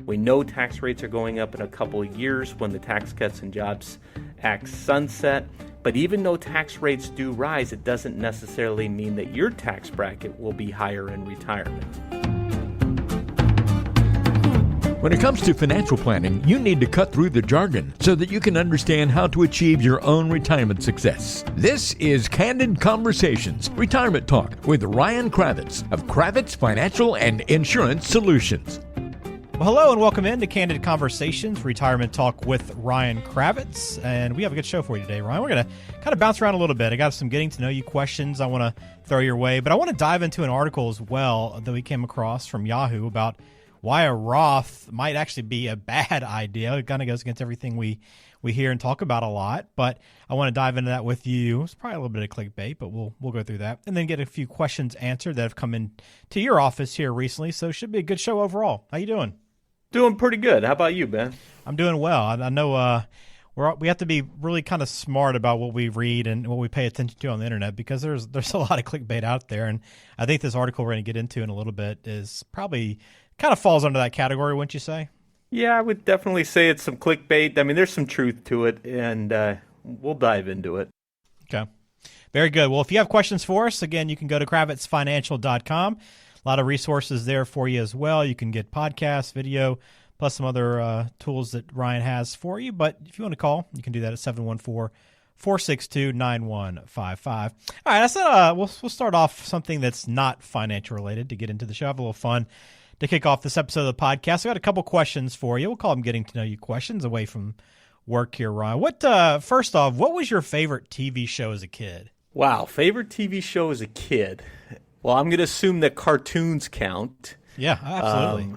We know tax rates are going up in a couple of years when the Tax Cuts and Jobs Act sunset. But even though tax rates do rise, it doesn't necessarily mean that your tax bracket will be higher in retirement. When it comes to financial planning, you need to cut through the jargon so that you can understand how to achieve your own retirement success. This is Candid Conversations, Retirement Talk with Ryan Cravitz of Cravitz Financial and Insurance Solutions. Well, hello and welcome in to Candid Conversations, Retirement Talk with Ryan Cravitz. And we have a good show for you today, Ryan. We're going to kind of bounce around a little bit. I got some getting to know you questions I want to throw your way, but I want to dive into an article as well that we came across from Yahoo about why a Roth might actually be a bad idea. It kind of goes against everything we hear and talk about a lot, but I want to dive into that with you. It's probably a little bit of clickbait, but we'll go through that and then get a few questions answered that have come in to your office here recently. So it should be a good show overall. How you doing? Doing pretty good. How about you, Ben? I'm doing well. I know we have to be really kind of smart about what we read and what we pay attention to on the internet because there's a lot of clickbait out there, and I think this article we're going to get into in a little bit is probably kind of falls under that category, wouldn't you say? Yeah, I would definitely say it's some clickbait. I mean, there's some truth to it, and we'll dive into it. Okay. Very good. Well, if you have questions for us, again, you can go to kravitzfinancial.com. A lot of resources there for you as well. You can get podcasts, video, plus some other tools that Ryan has for you. But if you want to call, you can do that at 714-462-9155. All right, I said we'll start off something that's not financial related to get into the show. Have a little fun to kick off this episode of the podcast. I got a couple questions for you. We'll call them getting to know you questions away from work here, Ryan. First off, what was your favorite TV show as a kid? Wow, favorite TV show as a kid. Well, I'm going to assume that cartoons count. Yeah, absolutely.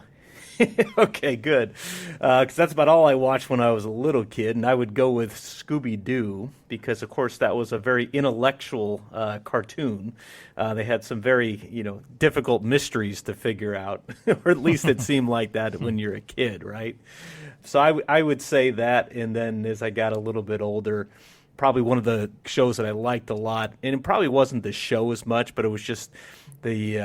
Okay, good. Because that's about all I watched when I was a little kid, and I would go with Scooby-Doo because, of course, that was a very intellectual cartoon. They had some very, difficult mysteries to figure out, or at least it seemed like that when you're a kid, right? So I would say that, and then as I got a little bit older, probably one of the shows that I liked a lot, and it probably wasn't the show as much, but it was just the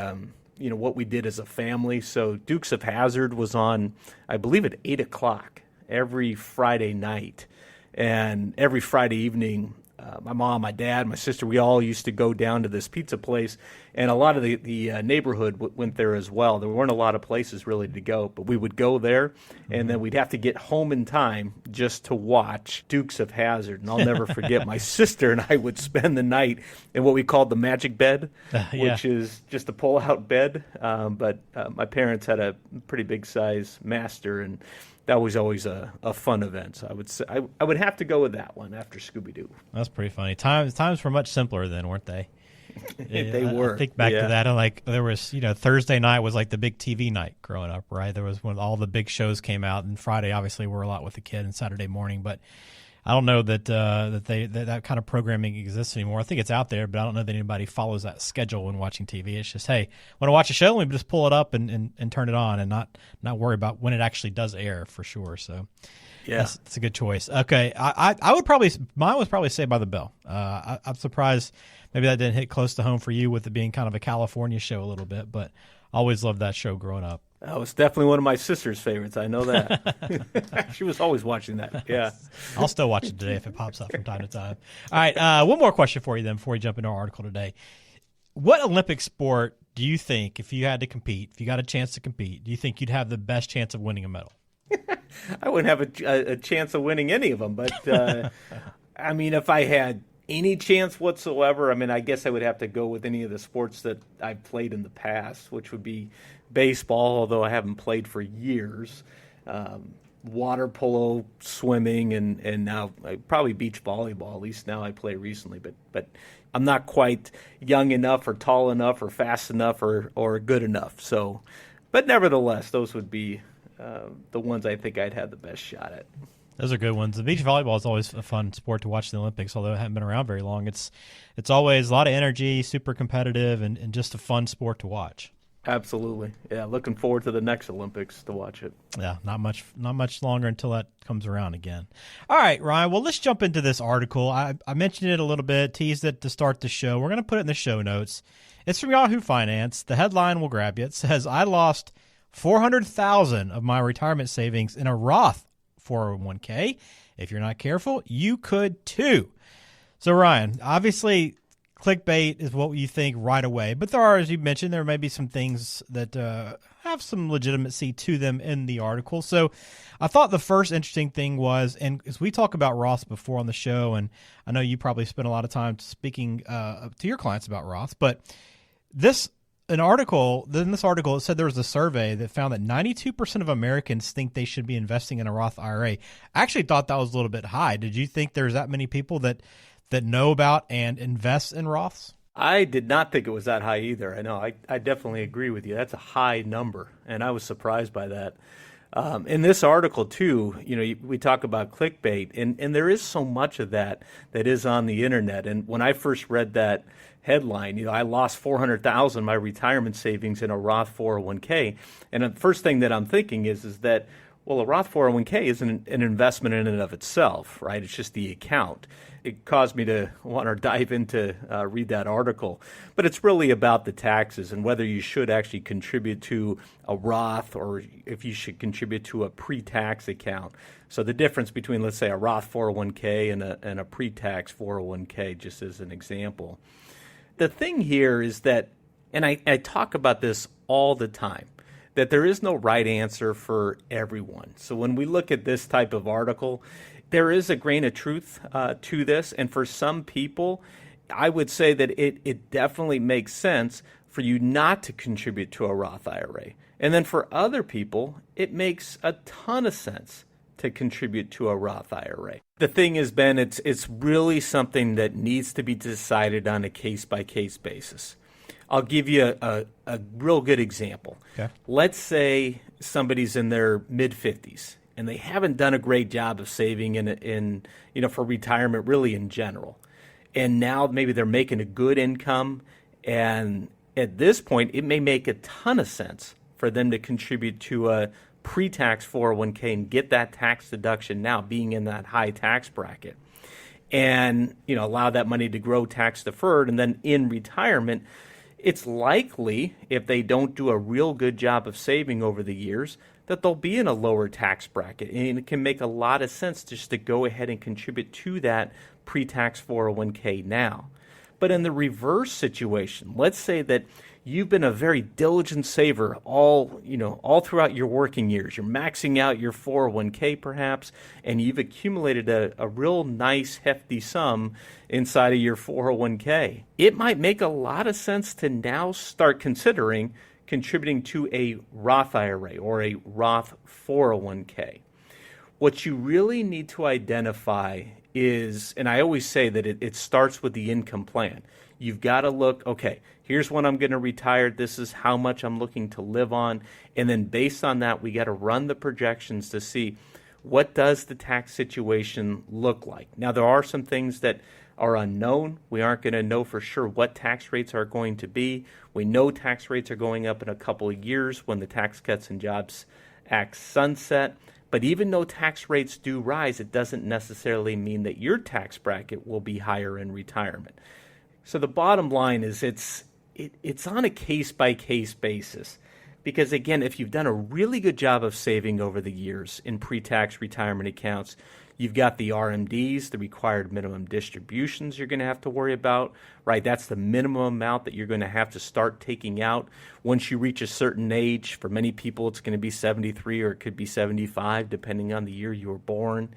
what we did as a family. So Dukes of Hazzard was on, I believe, at 8 o'clock every Friday night. And every Friday evening, my mom, my dad, my sister, we all used to go down to this pizza place. And a lot of the neighborhood went there as well. There weren't a lot of places really to go, but we would go there, and then we'd have to get home in time just to watch Dukes of Hazzard. And I'll never forget, my sister and I would spend the night in what we called the magic bed, which is just a pull-out bed. But my parents had a pretty big-size master, and that was always a fun event. So I would say I would have to go with that one after Scooby-Doo. That's pretty funny. Times were much simpler then, weren't they? They were. I think back to that, and there was, Thursday night was like the big TV night growing up, right? There was when all the big shows came out, and Friday obviously we're a lot with the kid, and Saturday morning. But I don't know that that kind of programming exists anymore. I think it's out there, but I don't know that anybody follows that schedule when watching TV. It's just, hey, want to watch a show? Let me just pull it up and turn it on, and not worry about when it actually does air for sure. So. Yeah, that's a good choice. Okay, I would probably, mine was probably Saved by the Bell. I'm surprised maybe that didn't hit close to home for you with it being kind of a California show a little bit, but I always loved that show growing up. That was definitely one of my sister's favorites. I know that. She was always watching that. Yeah, I'll still watch it today if it pops up from time to time. All right, one more question for you then before we jump into our article today. What Olympic sport do you think, if you had to compete, if you got a chance to compete, do you think you'd have the best chance of winning a medal? I wouldn't have a chance of winning any of them, but I mean, if I had any chance whatsoever, I mean, I guess I would have to go with any of the sports that I've played in the past, which would be baseball, although I haven't played for years, water polo, swimming, and now probably beach volleyball. At least now I play recently, but I'm not quite young enough or tall enough or fast enough or good enough. So, but nevertheless, those would be the ones I think I'd have the best shot at. Those are good ones. The beach volleyball is always a fun sport to watch in the Olympics, although it hasn't been around very long. It's always a lot of energy, super competitive, and just a fun sport to watch. Absolutely. Yeah, looking forward to the next Olympics to watch it. Yeah, not much longer until that comes around again. All right, Ryan, well, let's jump into this article. I mentioned it a little bit, teased it to start the show. We're going to put it in the show notes. It's from Yahoo Finance. The headline will grab you. It says, I lost 400,000 of my retirement savings in a Roth 401k. If you're not careful, you could too. So Ryan, obviously clickbait is what you think right away, but there are, as you mentioned, there may be some things that have some legitimacy to them in the article. So I thought the first interesting thing was, and as we talk about Roths before on the show, and I know you probably spend a lot of time speaking to your clients about Roths, but in this article, it said there was a survey that found that 92% of Americans think they should be investing in a Roth IRA. I actually thought that was a little bit high. Did you think there's that many people that know about and invest in Roths? I did not think it was that high either. I know. I definitely agree with you. That's a high number, and I was surprised by that. In this article, too, we talk about clickbait, and there is so much of that is on the internet. And when I first read that headline, I lost 400,000 my retirement savings in a Roth 401k, and the first thing that I'm thinking is that, well, a Roth 401k isn't an investment in and of itself, right? It's just the account. It caused me to want to dive into read that article. But it's really about the taxes and whether you should actually contribute to a Roth or if you should contribute to a pre-tax account. So the difference between, let's say, a Roth 401k and a pre-tax 401k, just as an example. The thing here is that, and I talk about this all the time, that there is no right answer for everyone. So when we look at this type of article, there is a grain of truth to this. And for some people, I would say that it definitely makes sense for you not to contribute to a Roth IRA. And then for other people, it makes a ton of sense to contribute to a Roth IRA. The thing is, Ben, it's really something that needs to be decided on a case-by-case basis. I'll give you a real good example. Okay. Let's say somebody's in their mid-50s and they haven't done a great job of saving in for retirement really in general. And now maybe they're making a good income, and at this point it may make a ton of sense for them to contribute to a pre-tax 401k and get that tax deduction now, being in that high tax bracket. And allow that money to grow tax deferred, and then in retirement, it's likely, if they don't do a real good job of saving over the years, that they'll be in a lower tax bracket. And it can make a lot of sense just to go ahead and contribute to that pre-tax 401k now. But in the reverse situation, let's say that you've been a very diligent saver all throughout your working years. You're maxing out your 401k perhaps, and you've accumulated a real nice hefty sum inside of your 401k. It might make a lot of sense to now start considering contributing to a Roth IRA or a Roth 401k. What you really need to identify is, and I always say that it starts with the income plan. You've got to look, okay, here's when I'm going to retire. This is how much I'm looking to live on. And then based on that, we got to run the projections to see what does the tax situation look like. Now, there are some things that are unknown. We aren't going to know for sure what tax rates are going to be. We know tax rates are going up in a couple of years when the Tax Cuts and Jobs Act sunset. But even though tax rates do rise, it doesn't necessarily mean that your tax bracket will be higher in retirement. So the bottom line is it's on a case-by-case basis. Because again, if you've done a really good job of saving over the years in pre-tax retirement accounts, you've got the RMDs, the required minimum distributions you're going to have to worry about, right? That's the minimum amount that you're going to have to start taking out once you reach a certain age. For many people, it's going to be 73 or it could be 75, depending on the year you were born.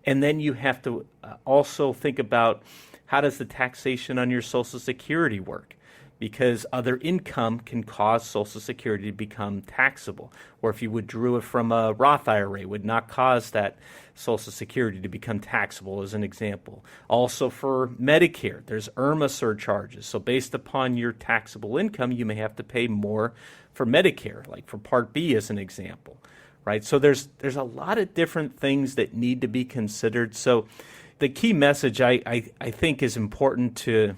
And then you have to also think about, how does the taxation on your Social Security work? Because other income can cause Social Security to become taxable. Or if you withdrew it from a Roth IRA, it would not cause that Social Security to become taxable, as an example. Also for Medicare, there's IRMA surcharges. So based upon your taxable income, you may have to pay more for Medicare, like for Part B as an example, right? So there's a lot of different things that need to be considered. So the key message I think is important to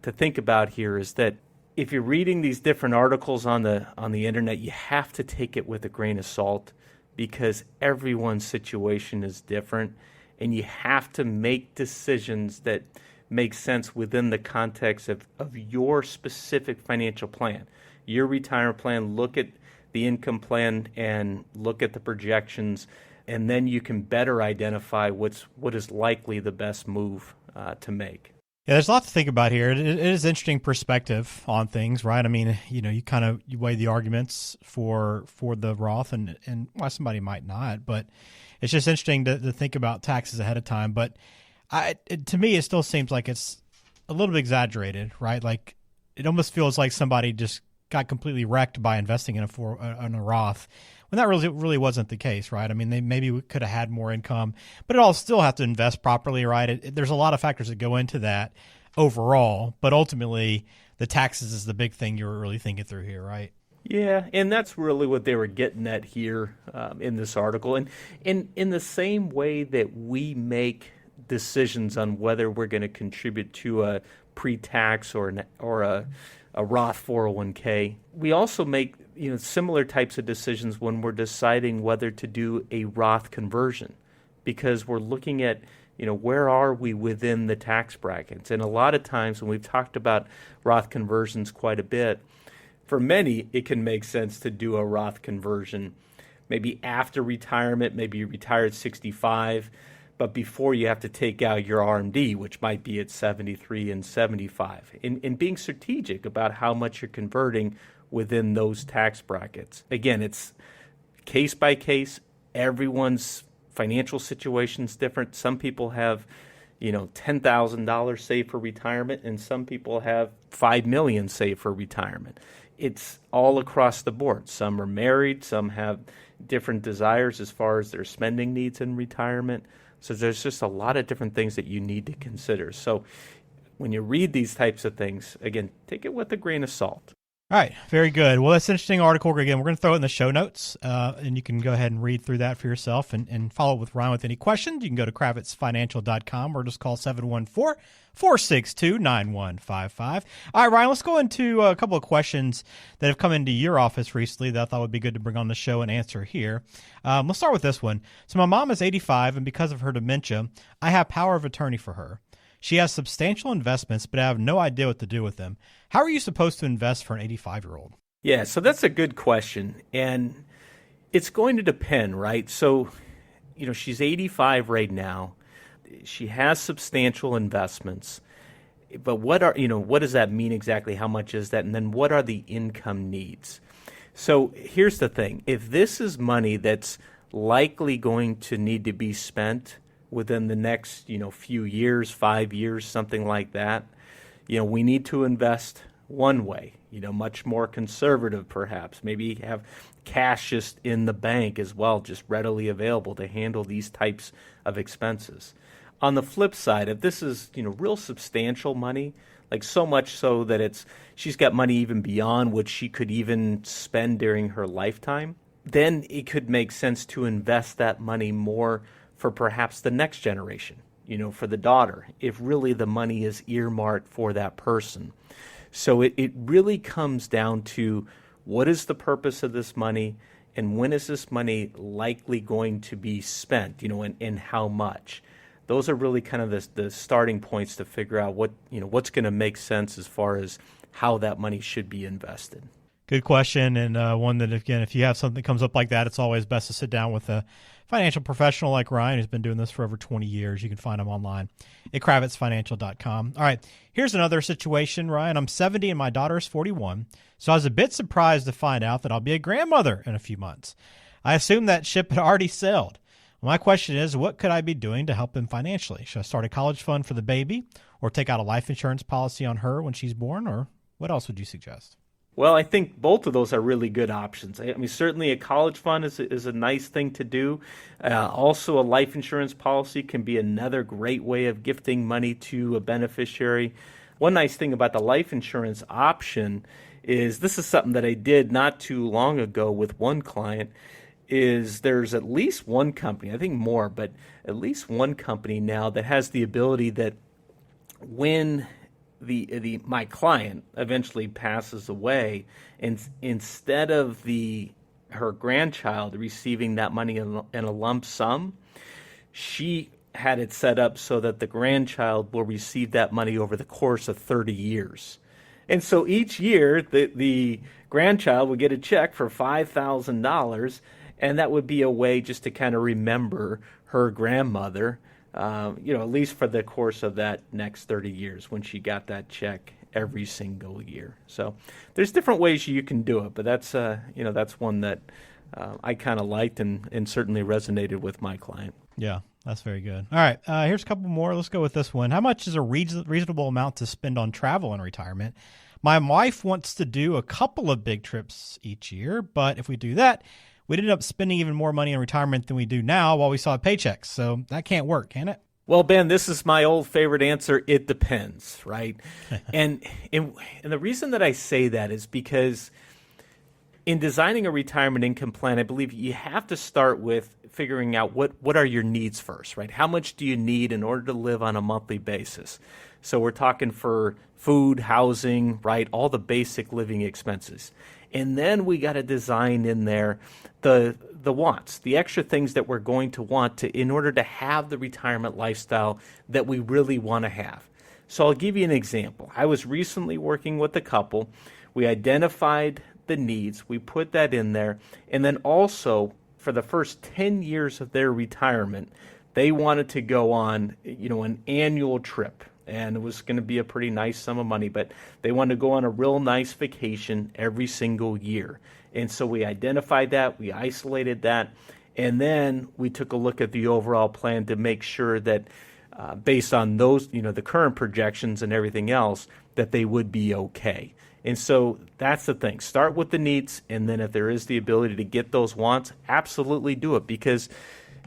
think about here is that if you're reading these different articles on the internet, you have to take it with a grain of salt, because everyone's situation is different, and you have to make decisions that make sense within the context of your specific financial plan, your retirement plan. Look at the income plan and look at the projections, and then you can better identify what is likely the best move to make. Yeah, there's a lot to think about here. It is interesting perspective on things, right? I mean, you weigh the arguments for the Roth and why somebody might not, but it's just interesting to think about taxes ahead of time. But to me, it still seems like it's a little bit exaggerated, right? Like it almost feels like somebody just got completely wrecked by investing in a Roth, when that really wasn't the case, right? I mean, they maybe could have had more income, but it all still have to invest properly, right? There's a lot of factors that go into that overall, but ultimately the taxes is the big thing you're really thinking through here, right? Yeah, and that's really what they were getting at here in this article. And in the same way that we make decisions on whether we're going to contribute to a pre-tax or a Roth 401k, we also make similar types of decisions when we're deciding whether to do a Roth conversion, because we're looking at where are we within the tax brackets. And a lot of times when we've talked about Roth conversions quite a bit, for many it can make sense to do a Roth conversion maybe after retirement, maybe you retire at 65, but before you have to take out your RMD, which might be at 73 and 75, and being strategic about how much you're converting within those tax brackets. Again, it's case by case. Everyone's financial situation is different. Some people have, $10,000 saved for retirement, and some people have $5 million saved for retirement. It's all across the board. Some are married. Some have different desires as far as their spending needs in retirement. So there's just a lot of different things that you need to consider. So when you read these types of things, again, take it with a grain of salt. All right, very good. Well, that's an interesting article. Again, we're going to throw it in the show notes, and you can go ahead and read through that for yourself and follow up with Ryan with any questions. You can go to kravitzfinancial.com or just call 714-462-9155. All right, Ryan, let's go into a couple of questions that have come into your office recently that I thought would be good to bring on the show and answer here. Let's start with this one. So my mom is 85, and because of her dementia, I have power of attorney for her. She has substantial investments, but I have no idea what to do with them. How are you supposed to invest for an 85-year-old? Yeah, so that's a good question. And it's going to depend, right? So, she's 85 right now. She has substantial investments. But what does that mean exactly? How much is that? And then what are the income needs? So here's the thing. If this is money that's likely going to need to be spent within the next, few years, 5 years, something like that, we need to invest one way, much more conservative perhaps. Maybe have cash just in the bank as well, just readily available to handle these types of expenses. On the flip side, if this is, real substantial money, like so much so that she's got money even beyond what she could even spend during her lifetime, then it could make sense to invest that money more for perhaps the next generation, for the daughter, if really the money is earmarked for that person. So it really comes down to what is the purpose of this money and when is this money likely going to be spent, and how much. Those are really kind of the starting points to figure out what's going to make sense as far as how that money should be invested. Good question, and one that, again, if you have something that comes up like that, it's always best to sit down with a financial professional like Ryan, who's been doing this for over 20 years. You can find him online at kravitzfinancial.com. All right, here's another situation, Ryan. I'm 70 and my daughter is 41, so I was a bit surprised to find out that I'll be a grandmother in a few months. I assumed that ship had already sailed. My question is, what could I be doing to help him financially? Should I start a college fund for the baby or take out a life insurance policy on her when she's born, or what else would you suggest? Well, I think both of those are really good options. I mean, certainly a college fund is a nice thing to do. Also, a life insurance policy can be another great way of gifting money to a beneficiary. One nice thing about the life insurance option is this is something that I did not too long ago with one client. Is there's at least one company, I think more, but at least one company now that has the ability that when my client eventually passes away, and instead of her grandchild receiving that money in a lump sum, she had it set up so that the grandchild will receive that money over the course of 30 years. And so each year, the grandchild would get a check for $5,000, and that would be a way just to kind of remember her grandmother, at least for the course of that next 30 years when she got that check every single year. So there's different ways you can do it, but that's one that I kind of liked and certainly resonated with my client. Yeah, that's very good. All right, here's a couple more. Let's go with this one. How much is a reasonable amount to spend on travel in retirement? My wife wants to do a couple of big trips each year, but if we do that, we'd end up spending even more money in retirement than we do now while we still have paychecks. So that can't work, can it? Well, Ben, this is my old favorite answer. It depends, right? and the reason that I say that is because in designing a retirement income plan, I believe you have to start with figuring out what are your needs first, right? How much do you need in order to live on a monthly basis? So we're talking for food, housing, right? All the basic living expenses. And then we got to design in there the wants, the extra things that we're going to want to in order to have the retirement lifestyle that we really want to have. So I'll give you an example. I was recently working with a couple. We identified the needs, we put that in there, and then also for the first 10 years of their retirement, they wanted to go on, an annual trip. And it was going to be a pretty nice sum of money, but they wanted to go on a real nice vacation every single year. And so we identified that, we isolated that, and then we took a look at the overall plan to make sure that based on those, the current projections and everything else, that they would be okay. And so that's the thing. Start with the needs, and then if there is the ability to get those wants, absolutely do it, because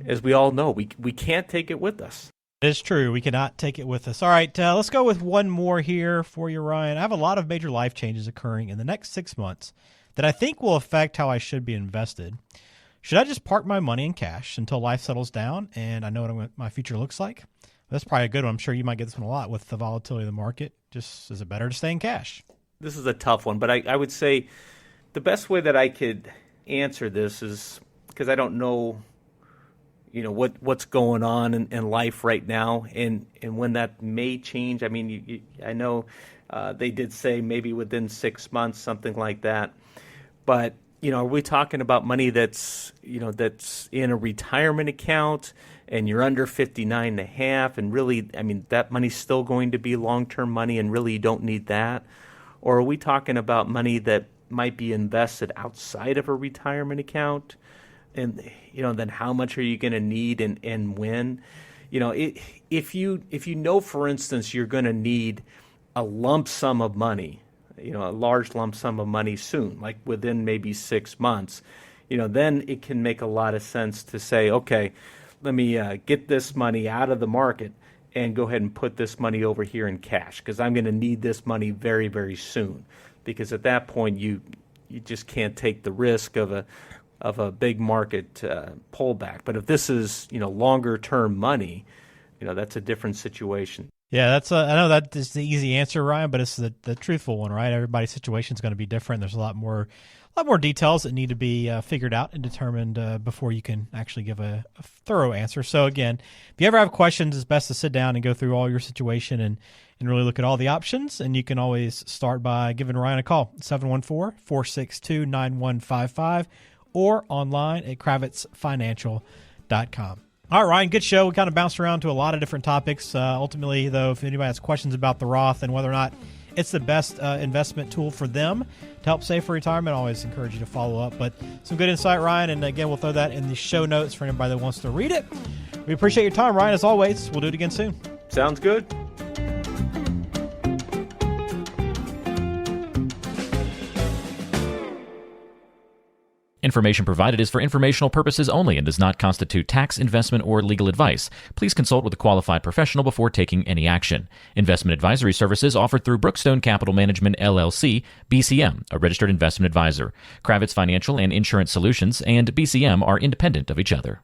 as we all know, we can't take it with us. It's true. We cannot take it with us. All right, let's go with one more here for you, Ryan. I have a lot of major life changes occurring in the next 6 months that I think will affect how I should be invested. Should I just park my money in cash until life settles down and I know what my future looks like? That's probably a good one. I'm sure you might get this one a lot with the volatility of the market. Just is it better to stay in cash? This is a tough one, but I would say the best way that I could answer this is because I don't know what's going on in life right now, and when that may change. I mean, I know they did say maybe within 6 months, something like that. But are we talking about money that's in a retirement account, and you're under 59 and a half, and really, I mean, that money's still going to be long-term money, and really you don't need that? Or are we talking about money that might be invested outside of a retirement account? And then how much are you going to need and when? If you know, for instance, you're going to need a lump sum of money, a large lump sum of money soon, like within maybe 6 months, then it can make a lot of sense to say, okay, let me get this money out of the market and go ahead and put this money over here in cash, because I'm going to need this money very, very soon. Because at that point, you just can't take the risk of a big market pullback. But if this is longer term money, that's a different situation. Yeah, I know that is the easy answer, Ryan, but it's the truthful one, right? Everybody's situation is going to be different. There's a lot more details that need to be figured out and determined before you can actually give a thorough answer. So again, if you ever have questions, it's best to sit down and go through all your situation and really look at all the options. And you can always start by giving Ryan a call, 714-462-9155, or online at kravitzfinancial.com. All right, Ryan, good show. We kind of bounced around to a lot of different topics. Ultimately, though, if anybody has questions about the Roth and whether or not it's the best investment tool for them to help save for retirement, I always encourage you to follow up. But some good insight, Ryan. And again, we'll throw that in the show notes for anybody that wants to read it. We appreciate your time, Ryan, as always. We'll do it again soon. Sounds good. Information provided is for informational purposes only and does not constitute tax, investment, or legal advice. Please consult with a qualified professional before taking any action. Investment advisory services offered through Brookstone Capital Management, LLC, BCM, a registered investment advisor. Cravitz Financial and Insurance Solutions and BCM are independent of each other.